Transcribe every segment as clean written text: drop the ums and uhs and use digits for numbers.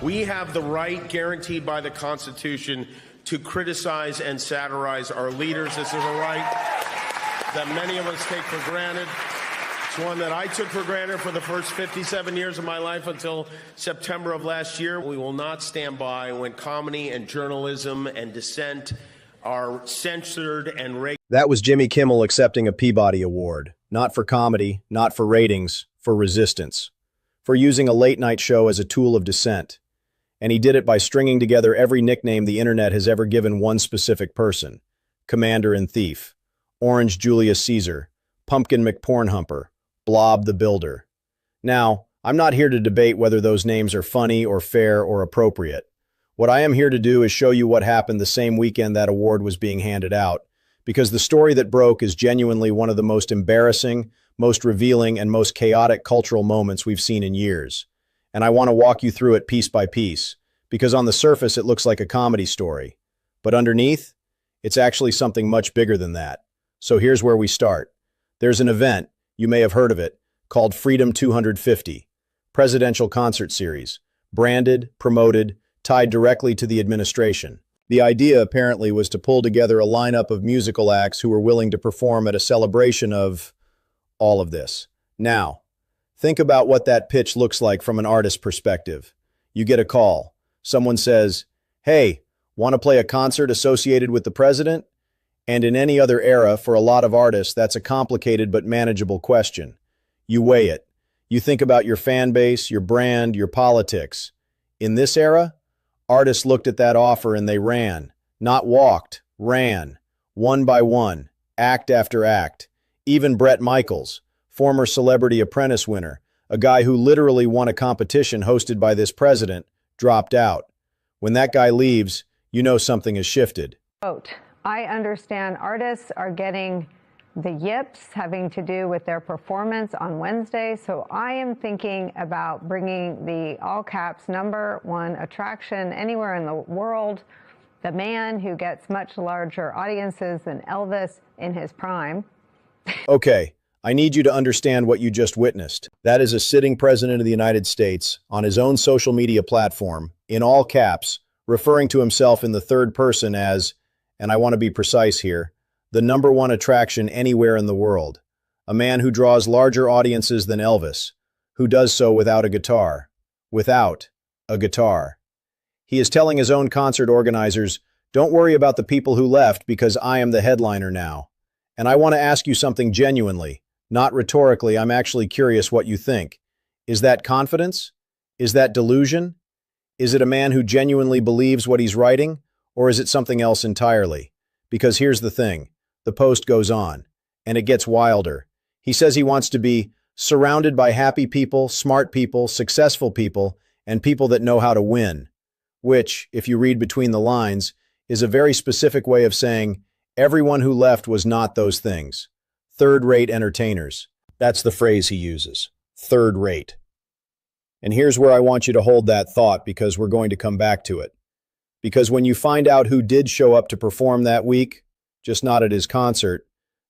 We have the right, guaranteed by the Constitution, to criticize and satirize our leaders. This is a right that many of us take for granted. It's one that I took for granted for the first 57 years of my life until September of last year. We will not stand by when comedy and journalism and dissent are censored and regulated. That was Jimmy Kimmel accepting a Peabody Award. Not for comedy, not for ratings, for resistance. For using a late-night show as a tool of dissent. And he did it by stringing together every nickname the internet has ever given one specific person. Commander and Thief, Orange Julius Caesar, Pumpkin McPornhumper, Blob the Builder. Now, I'm not here to debate whether those names are funny or fair or appropriate. What I am here to do is show you what happened the same weekend that award was being handed out, because the story that broke is genuinely one of the most embarrassing, most revealing, and most chaotic cultural moments we've seen in years. And I want to walk you through it piece by piece, because on the surface it looks like a comedy story. But underneath, it's actually something much bigger than that. So here's where we start. There's an event, you may have heard of it, called Freedom 250, Presidential Concert Series, branded, promoted, tied directly to the administration. The idea apparently was to pull together a lineup of musical acts who were willing to perform at a celebration of all of this. Now, think about what that pitch looks like from an artist's perspective. You get a call. Someone says, "Hey, want to play a concert associated with the president?" And in any other era, for a lot of artists, that's a complicated but manageable question. You weigh it. You think about your fan base, your brand, your politics. In this era, artists looked at that offer and they ran. Not walked, ran. One by one, act after act. Even Bret Michaels, former Celebrity Apprentice winner, a guy who literally won a competition hosted by this president, dropped out. When that guy leaves, you know something has shifted. Quote, I understand artists are getting the yips having to do with their performance on Wednesday, so I am thinking about bringing the all caps #1 attraction anywhere in the world, the man who gets much larger audiences than Elvis in his prime. Okay, I need you to understand what you just witnessed. That is a sitting president of the United States on his own social media platform, in all caps, referring to himself in the third person as, and I want to be precise here, the #1 attraction anywhere in the world. A man who draws larger audiences than Elvis, who does so without a guitar. Without a guitar. He is telling his own concert organizers, don't worry about the people who left because I am the headliner now. And I want to ask you something genuinely, not rhetorically. I'm actually curious what you think. Is that confidence? Is that delusion? Is it a man who genuinely believes what he's writing? Or is it something else entirely? Because here's the thing. The post goes on, and it gets wilder. He says he wants to be surrounded by happy people, smart people, successful people, and people that know how to win. Which, if you read between the lines, is a very specific way of saying everyone who left was not those things. Third-rate entertainers. That's the phrase he uses. Third-rate. And here's where I want you to hold that thought because we're going to come back to it. Because when you find out who did show up to perform that week, just not at his concert,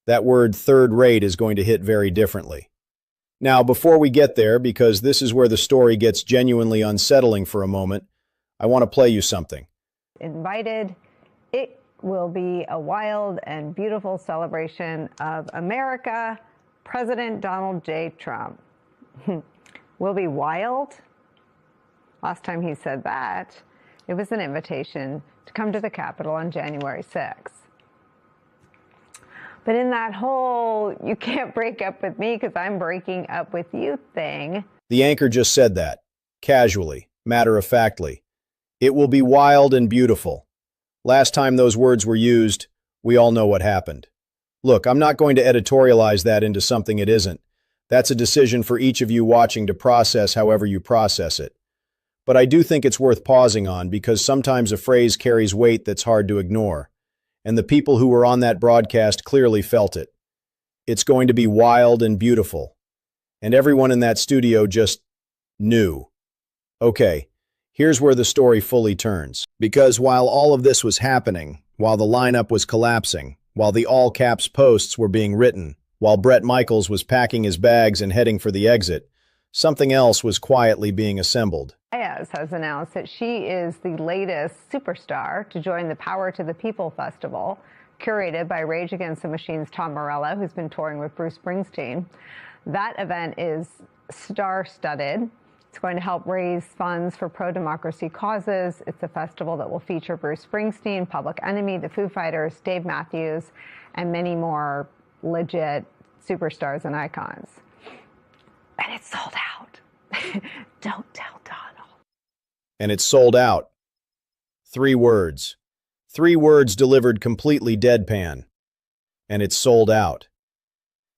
that word third-rate is going to hit very differently. Now, before we get there, because this is where the story gets genuinely unsettling for a moment, I want to play you something. Invited, it will be a wild and beautiful celebration of America, President Donald J. Trump. Will be wild? Last time he said that, it was an invitation to come to the Capitol on January 6th. But in that whole, you can't break up with me because I'm breaking up with you thing. The anchor just said that, casually, matter-of-factly. It will be wild and beautiful. Last time those words were used, we all know what happened. Look, I'm not going to editorialize that into something it isn't. That's a decision for each of you watching to process however you process it. But I do think it's worth pausing on because sometimes a phrase carries weight that's hard to ignore. And the people who were on that broadcast clearly felt it. It's going to be wild and beautiful. And everyone in that studio just knew. Okay, here's where the story fully turns. Because while all of this was happening, while the lineup was collapsing, while the all-caps posts were being written, while Bret Michaels was packing his bags and heading for the exit, something else was quietly being assembled. Baez has announced that she is the latest superstar to join the Power to the People Festival, curated by Rage Against the Machine's Tom Morello, who's been touring with Bruce Springsteen. That event is star-studded. It's going to help raise funds for pro-democracy causes. It's a festival that will feature Bruce Springsteen, Public Enemy, the Foo Fighters, Dave Matthews, and many more legit superstars and icons. And it's sold out. Don't tell Donald. And it's sold out. 3 words. 3 words delivered completely deadpan. And it's sold out.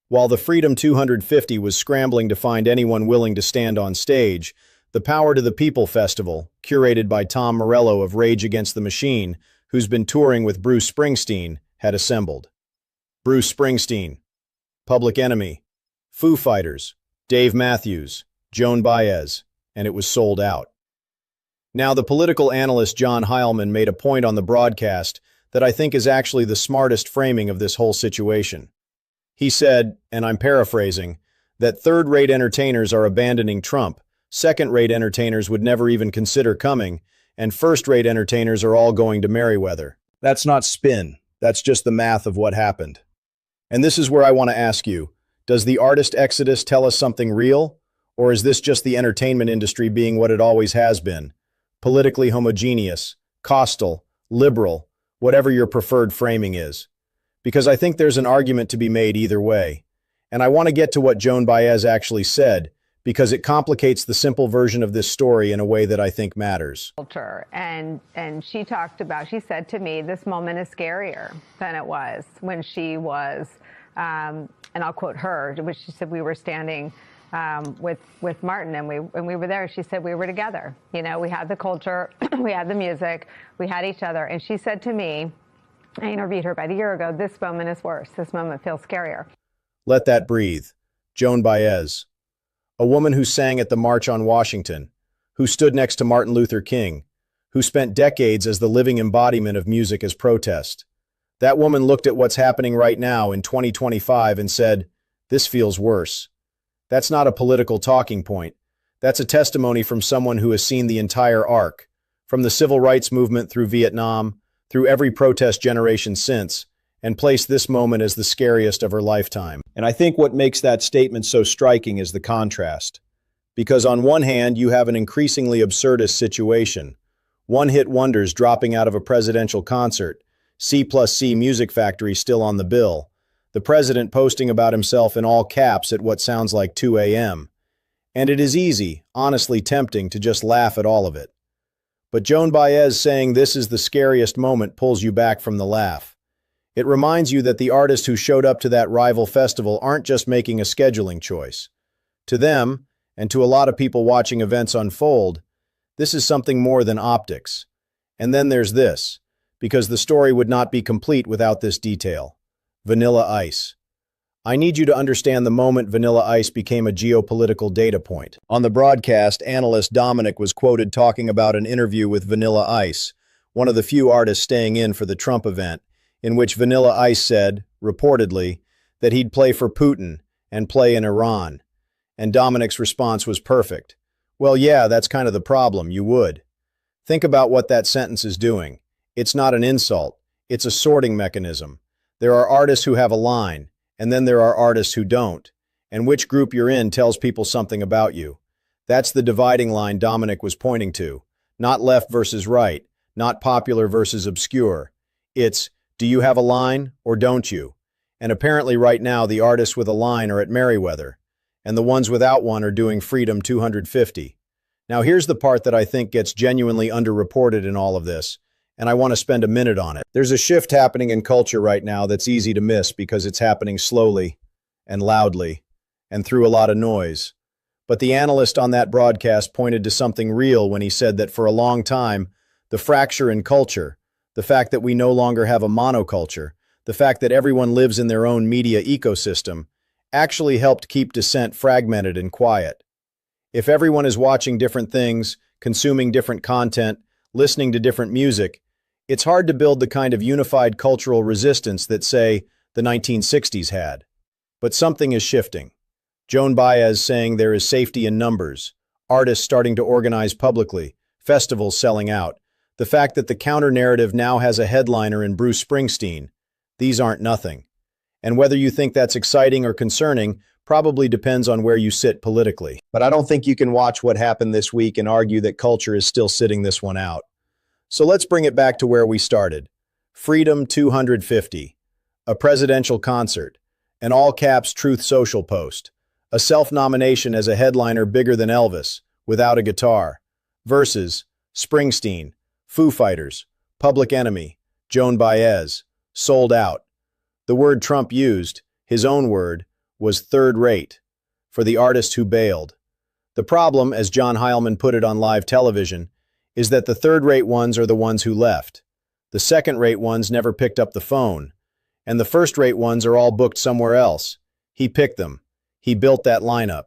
While the Freedom 250 was scrambling to find anyone willing to stand on stage, the Power to the People Festival, curated by Tom Morello of Rage Against the Machine, who's been touring with Bruce Springsteen, had assembled. Bruce Springsteen, Public Enemy, Foo Fighters, Dave Matthews, Joan Baez, and it was sold out. Now, the political analyst John Heilman made a point on the broadcast that I think is actually the smartest framing of this whole situation. He said, and I'm paraphrasing, that third-rate entertainers are abandoning Trump, second-rate entertainers would never even consider coming, and first-rate entertainers are all going to Merriweather. That's not spin. That's just the math of what happened. And this is where I want to ask you, does the artist exodus tell us something real? Or is this just the entertainment industry being what it always has been? Politically homogeneous, coastal, liberal, whatever your preferred framing is. Because I think there's an argument to be made either way. And I want to get to what Joan Baez actually said, because it complicates the simple version of this story in a way that I think matters. And she said to me, this moment is scarier than it was when she was, and I'll quote her, which she said, we were standing with Martin and we were there. She said we were together. You know, we had the culture, we had the music, we had each other. And she said to me, I interviewed her about a year ago, this moment is worse. This moment feels scarier. Let that breathe. Joan Baez, a woman who sang at the March on Washington, who stood next to Martin Luther King, who spent decades as the living embodiment of music as protest. That woman looked at what's happening right now in 2025 and said, this feels worse. That's not a political talking point. That's a testimony from someone who has seen the entire arc, from the civil rights movement through Vietnam, through every protest generation since, and placed this moment as the scariest of her lifetime. And I think what makes that statement so striking is the contrast. Because on one hand, you have an increasingly absurdist situation. One-hit wonders dropping out of a presidential concert, C+C Music Factory still on the bill, the president posting about himself in all caps at what sounds like 2 a.m. And it is easy, honestly tempting, to just laugh at all of it. But Joan Baez saying this is the scariest moment pulls you back from the laugh. It reminds you that the artists who showed up to that rival festival aren't just making a scheduling choice. To them, and to a lot of people watching events unfold, this is something more than optics. And then there's this, because the story would not be complete without this detail. Vanilla Ice. I need you to understand the moment Vanilla Ice became a geopolitical data point. On the broadcast, analyst Dominic was quoted talking about an interview with Vanilla Ice, one of the few artists staying in for the Trump event, in which Vanilla Ice said, reportedly, that he'd play for Putin and play in Iran. And Dominic's response was perfect. Well, yeah, that's kind of the problem, you would. Think about what that sentence is doing. It's not an insult. It's a sorting mechanism. There are artists who have a line, and then there are artists who don't. And which group you're in tells people something about you. That's the dividing line Dominic was pointing to. Not left versus right, not popular versus obscure. It's, do you have a line or don't you? And apparently right now the artists with a line are at Merriweather, and the ones without one are doing Freedom 250. Now here's the part that I think gets genuinely underreported in all of this, and I want to spend a minute on it. There's a shift happening in culture right now that's easy to miss because it's happening slowly and loudly and through a lot of noise. But the analyst on that broadcast pointed to something real when he said that for a long time, the fracture in culture, the fact that we no longer have a monoculture, the fact that everyone lives in their own media ecosystem, actually helped keep dissent fragmented and quiet. If everyone is watching different things, consuming different content, listening to different music, it's hard to build the kind of unified cultural resistance that, say, the 1960s had. But something is shifting. Joan Baez saying there is safety in numbers, artists starting to organize publicly, festivals selling out, the fact that the counter-narrative now has a headliner in Bruce Springsteen. These aren't nothing. And whether you think that's exciting or concerning probably depends on where you sit politically. But I don't think you can watch what happened this week and argue that culture is still sitting this one out. So let's bring it back to where we started. Freedom 250, a presidential concert, an all-caps Truth Social post, a self-nomination as a headliner bigger than Elvis, without a guitar, versus Springsteen, Foo Fighters, Public Enemy, Joan Baez, sold out. The word Trump used, his own word, was third rate, for the artist who bailed. The problem, as John Heilman put it on live television, is that the third-rate ones are the ones who left. The second-rate ones never picked up the phone. And the first-rate ones are all booked somewhere else. He picked them. He built that lineup.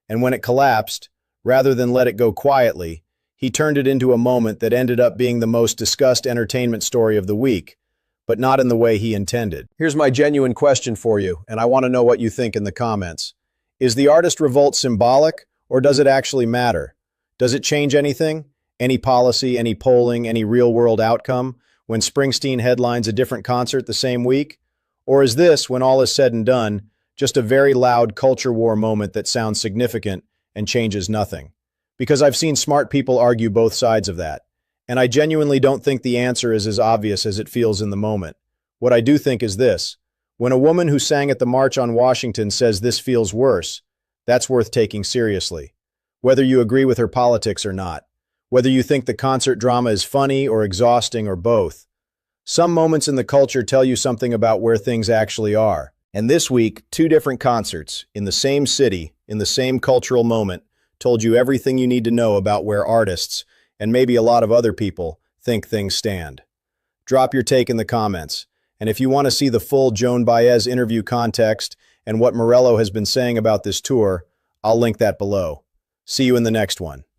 And when it collapsed, rather than let it go quietly, he turned it into a moment that ended up being the most discussed entertainment story of the week, but not in the way he intended. Here's my genuine question for you, and I want to know what you think in the comments. Is the artist revolt symbolic, or does it actually matter? Does it change anything? Any policy, any polling, any real-world outcome when Springsteen headlines a different concert the same week? Or is this, when all is said and done, just a very loud culture war moment that sounds significant and changes nothing? Because I've seen smart people argue both sides of that. And I genuinely don't think the answer is as obvious as it feels in the moment. What I do think is this. When a woman who sang at the March on Washington says this feels worse, that's worth taking seriously. Whether you agree with her politics or not. Whether you think the concert drama is funny or exhausting or both. Some moments in the culture tell you something about where things actually are. And this week, two different concerts, in the same city, in the same cultural moment, told you everything you need to know about where artists, and maybe a lot of other people, think things stand. Drop your take in the comments. And if you want to see the full Joan Baez interview context and what Morello has been saying about this tour, I'll link that below. See you in the next one.